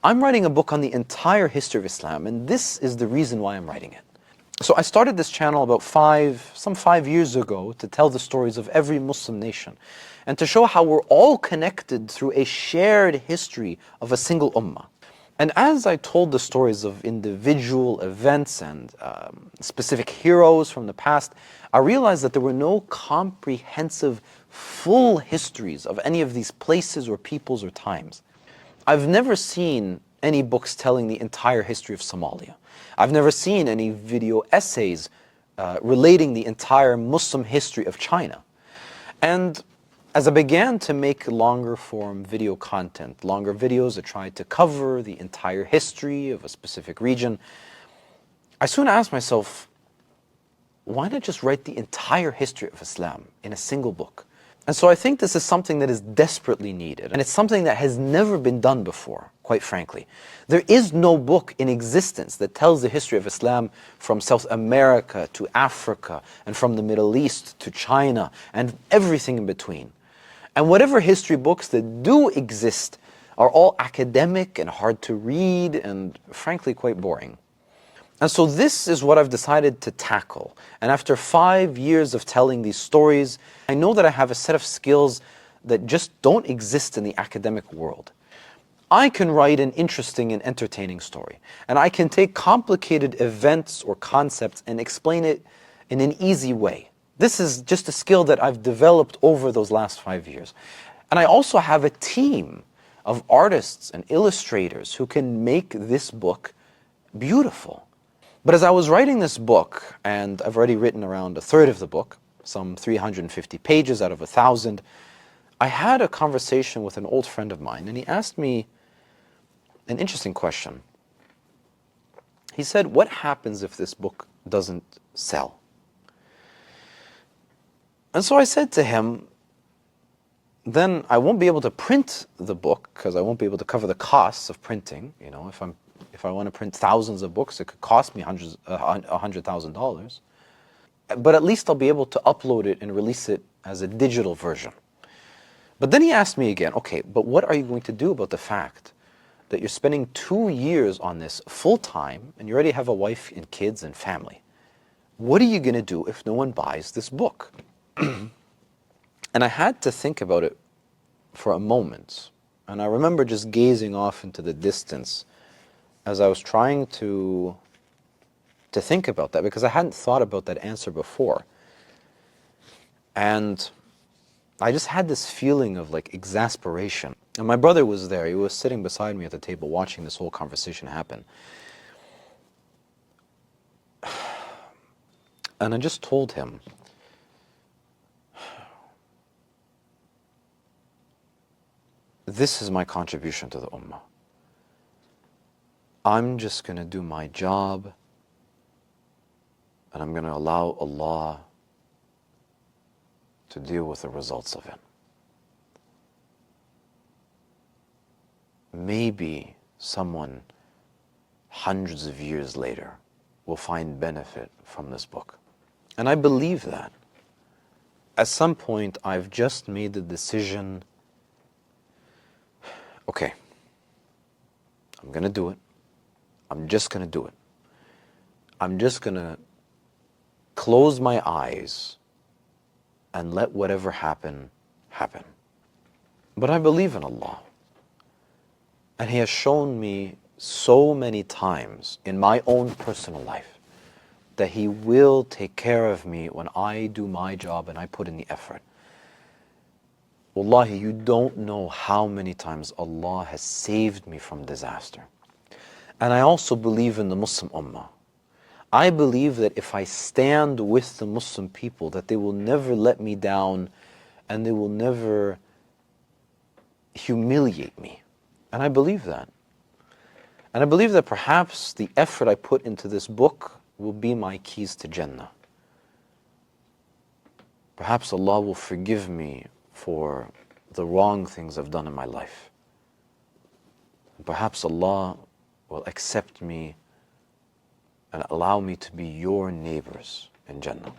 I'm writing a book on the entire history of Islam, and this is the reason why I'm writing it. So I started this channel about some 5 years ago to tell the stories of every Muslim nation and to show how we're all connected through a shared history of a single ummah. And as I told the stories of individual events and specific heroes from the past, I realized that there were no comprehensive, full histories of any of these places or peoples or times. I've never seen any books telling the entire history of Somalia. I've never seen any video essays relating the entire Muslim history of China. And as I began to make longer form video content, longer videos that tried to cover the entire history of a specific region, I soon asked myself, why not just write the entire history of Islam in a single book? And so I think this is something that is desperately needed, and it's something that has never been done before, quite frankly. There is no book in existence that tells the history of Islam from South America to Africa, and from the Middle East to China, and everything in between. And whatever history books that do exist are all academic and hard to read and frankly quite boring. And so this is what I've decided to tackle. And after 5 years of telling these stories, I know that I have a set of skills that just don't exist in the academic world. I can write an interesting and entertaining story, and I can take complicated events or concepts and explain it in an easy way. This is just a skill that I've developed over those last 5 years. And I also have a team of artists and illustrators who can make this book beautiful. But as I was writing this book, and I've already written around a third of the book, some 350 pages out of 1,000, I had a conversation with an old friend of mine, and he asked me an interesting question. He said, what happens if this book doesn't sell? And so I said to him, then I won't be able to print the book because I won't be able to cover the costs of printing. You know, if I want to print thousands of books, it could cost me $100,000. But at least I'll be able to upload it and release it as a digital version. But then he asked me again, okay, but what are you going to do about the fact that you're spending 2 years on this full time and you already have a wife and kids and family? What are you going to do if no one buys this book? And I had to think about it for a moment. And I remember just gazing off into the distance as I was trying to think about that, because I hadn't thought about that answer before. And I just had this feeling of like exasperation. And my brother was there. He was sitting beside me at the table watching this whole conversation happen. And I just told him, this is my contribution to the ummah. I'm just going to do my job, and I'm going to allow Allah to deal with the results of it. Maybe someone hundreds of years later will find benefit from this book. And I believe that. At some point, I've just made the decision, okay, I'm going to do it. I'm just going to do it. I'm just going to close my eyes and let whatever happen, happen. But I believe in Allah. And He has shown me so many times in my own personal life that He will take care of me when I do my job and I put in the effort. Wallahi, you don't know how many times Allah has saved me from disaster. And I also believe in the Muslim ummah. I believe that if I stand with the Muslim people, that they will never let me down and they will never humiliate me. And I believe that. And I believe that perhaps the effort I put into this book will be my keys to Jannah. Perhaps Allah will forgive me for the wrong things I've done in my life. Perhaps Allah will accept me and allow me to be your neighbors in Jannah.